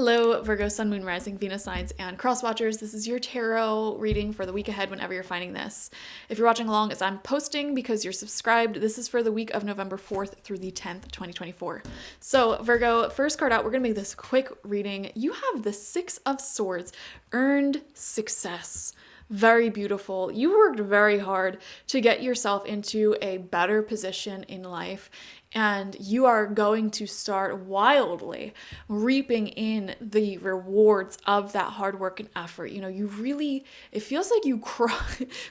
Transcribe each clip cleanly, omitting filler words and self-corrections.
Hello, Virgo, Sun, Moon, Rising, Venus signs, and cross watchers. This is your tarot reading for the week ahead whenever you're finding this. If you're watching along as I'm posting because you're subscribed, this is for the week of November 4th through the 10th, 2024. So Virgo, first card out, we're going to make this quick reading. You have the Six of Swords, earned success. Very beautiful. You worked very hard to get yourself into a better position in life, and you are going to start wildly reaping in the rewards of that hard work and effort. You know, it feels like you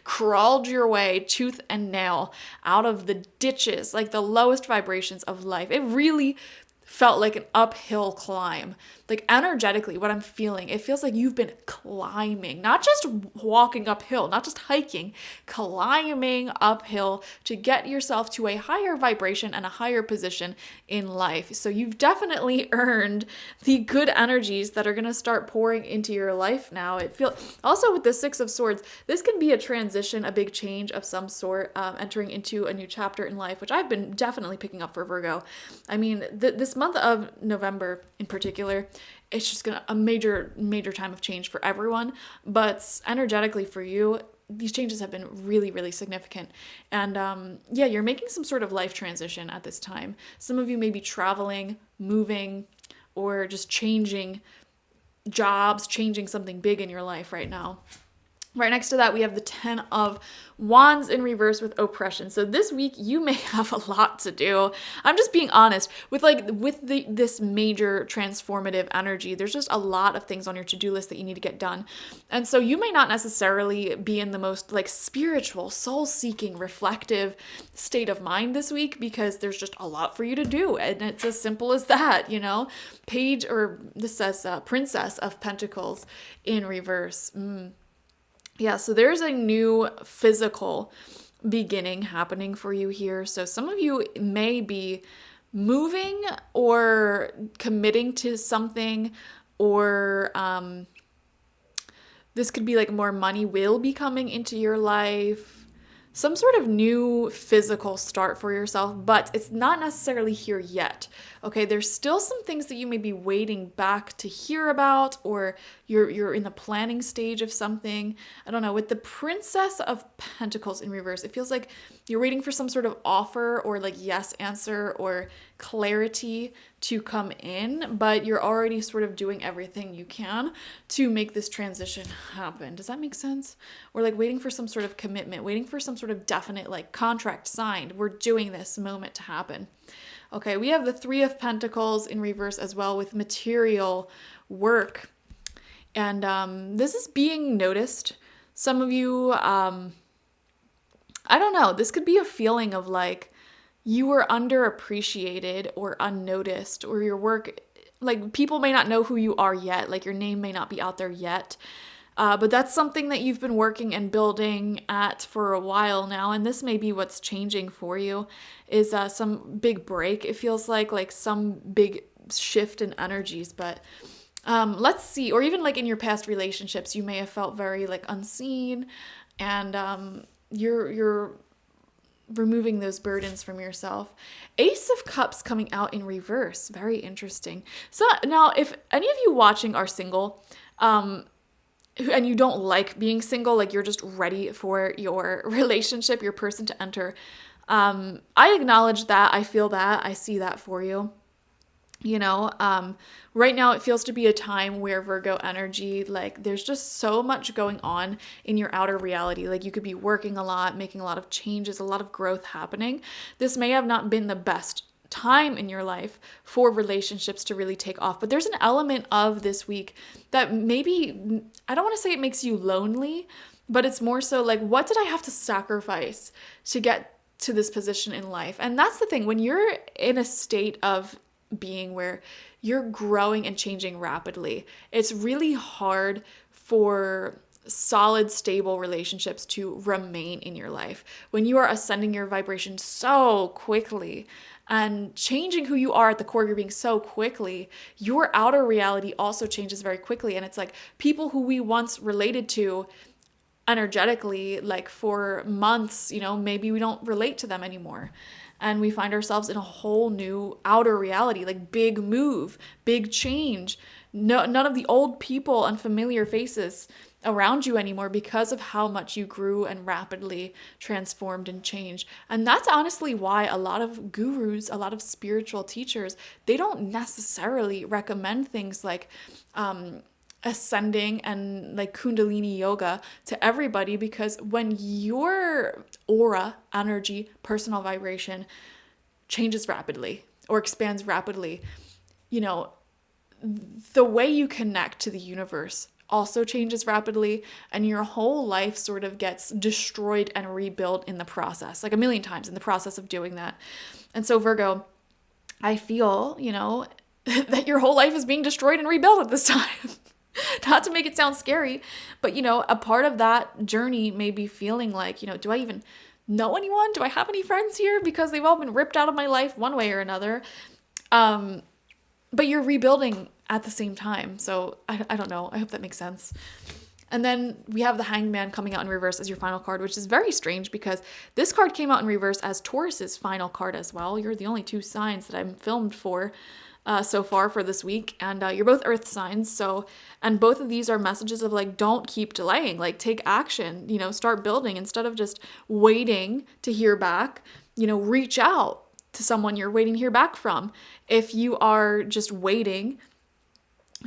crawled your way tooth and nail out of the ditches, like the lowest vibrations of life. It really felt like an uphill climb. Like energetically, what I'm feeling, it feels like you've been climbing, not just walking uphill, not just hiking, climbing uphill to get yourself to a higher vibration and a higher position in life. So you've definitely earned the good energies that are going to start pouring into your life now. It feels also with the Six of Swords, this can be a transition, a big change of some sort, entering into a new chapter in life, which I've been definitely picking up for Virgo. I mean, this month of November in particular, it's just a major time of change for everyone, but energetically for you, these changes have been really, really significant. And you're making some sort of life transition at this time. Some of you may be traveling, moving, or just changing jobs, changing something big in your life right now. Right next to that, we have the 10 of Wands in reverse with oppression. So this week, you may have a lot to do. I'm just being honest. With this major transformative energy, there's just a lot of things on your to-do list that you need to get done. And so you may not necessarily be in the most spiritual, soul-seeking, reflective state of mind this week because there's just a lot for you to do. And it's as simple as that, you know? This says Princess of Pentacles in reverse. Yeah, so there's a new physical beginning happening for you here. So some of you may be moving or committing to something, or this could be more money will be coming into your life. Some sort of new physical start for yourself, but it's not necessarily here yet. Okay, there's still some things that you may be waiting back to hear about, or you're in the planning stage of something. I don't know. With the Princess of Pentacles in reverse, it feels like you're waiting for some sort of offer or yes answer or clarity to come in, but you're already sort of doing everything you can to make this transition happen. Does that make sense? Or waiting for some sort of commitment, waiting for some sort of definite contract signed. We're doing this moment to happen. Okay, we have the Three of Pentacles in reverse as well with material work. And this is being noticed. Some of you, I don't know, this could be a feeling of you were underappreciated or unnoticed, or your work, people may not know who you are yet, your name may not be out there yet. But that's something that you've been working and building at for a while now, and this may be what's changing for you, is some big break. It feels like some big shift in energies, but let's see. Or even in your past relationships, you may have felt very unseen, and you're removing those burdens from yourself. Ace of Cups coming out in reverse. Very interesting. So now, if any of you watching are single, and you don't like being single, you're just ready for your relationship, your person to enter, I acknowledge that. I feel that. I see that for you. You know, right now it feels to be a time where Virgo energy, there's just so much going on in your outer reality. You could be working a lot, making a lot of changes, a lot of growth happening. This may have not been the best time in your life for relationships to really take off, but there's an element of this week that maybe, I don't want to say it makes you lonely, but it's more so what did I have to sacrifice to get to this position in life? And that's the thing, when you're in a state of being where you're growing and changing rapidly, it's really hard for solid, stable relationships to remain in your life. When you are ascending your vibration so quickly and changing who you are at the core of your being so quickly, your outer reality also changes very quickly. And it's people who we once related to energetically, for months, maybe we don't relate to them anymore. And we find ourselves in a whole new outer reality, big move, big change, no, none of the old people and familiar faces around you anymore because of how much you grew and rapidly transformed and changed. And that's honestly why a lot of gurus, a lot of spiritual teachers, they don't necessarily recommend things like ascending and like Kundalini yoga to everybody, because when your aura, energy, personal vibration changes rapidly or expands rapidly, you know, the way you connect to the universe also changes rapidly, and your whole life sort of gets destroyed and rebuilt in the process, like a million times in the process of doing that. And so Virgo, I feel, that your whole life is being destroyed and rebuilt at this time. Not to make it sound scary, but a part of that journey may be feeling like, do I even know anyone? Do I have any friends here? Because they've all been ripped out of my life one way or another. But you're rebuilding at the same time. So I don't know. I hope that makes sense. And then we have the Hangman coming out in reverse as your final card, which is very strange because this card came out in reverse as Taurus's final card as well. You're the only two signs that I'm filmed for so far for this week. And you're both earth signs. And both of these are messages of like, don't keep delaying, like take action, start building instead of just waiting to hear back, reach out to someone you're waiting to hear back from. If you are just waiting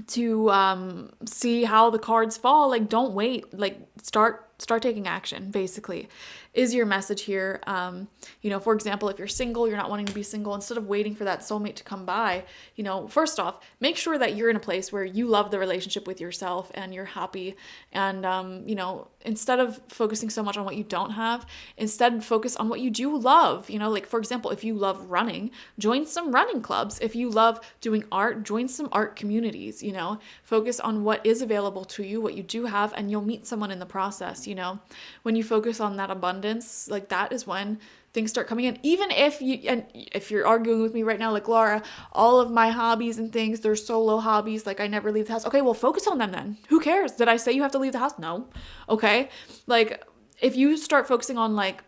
to see how the cards fall, like don't wait, like start taking action, basically, is your message here. For example, if you're single, you're not wanting to be single, instead of waiting for that soulmate to come by, first off, make sure that you're in a place where you love the relationship with yourself and you're happy. And, instead of focusing so much on what you don't have, instead focus on what you do love. Like for example, if you love running, join some running clubs. If you love doing art, join some art communities, focus on what is available to you, what you do have, and you'll meet someone in the process. When you focus on that abundance, like that is when things start coming in. Even if you're arguing with me right now, like, Laura, all of my hobbies and things, they're solo hobbies, like I never leave the house. Okay, well, focus on them then. Who cares? Did I say you have to leave the house? No. Okay. Like if you start focusing on like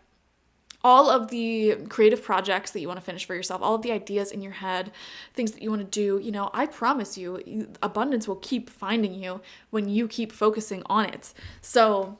all of the creative projects that you want to finish for yourself, all of the ideas in your head, things that you want to do, I promise you, abundance will keep finding you when you keep focusing on it. So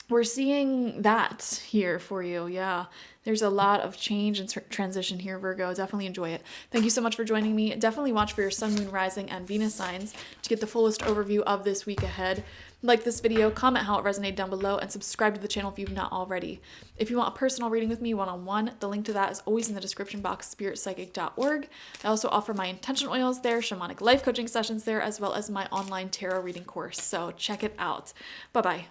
we're seeing that here for you. Yeah, there's a lot of change and transition here, Virgo. Definitely enjoy it. Thank you so much for joining me. Definitely watch for your sun, moon, rising, and Venus signs to get the fullest overview of this week ahead. Like this video, comment how it resonated down below, and subscribe to the channel if you've not already. If you want a personal reading with me one-on-one, the link to that is always in the description box, spiritpsychic.org. I also offer my intention oils there, shamanic life coaching sessions there, as well as my online tarot reading course. So check it out. Bye-bye.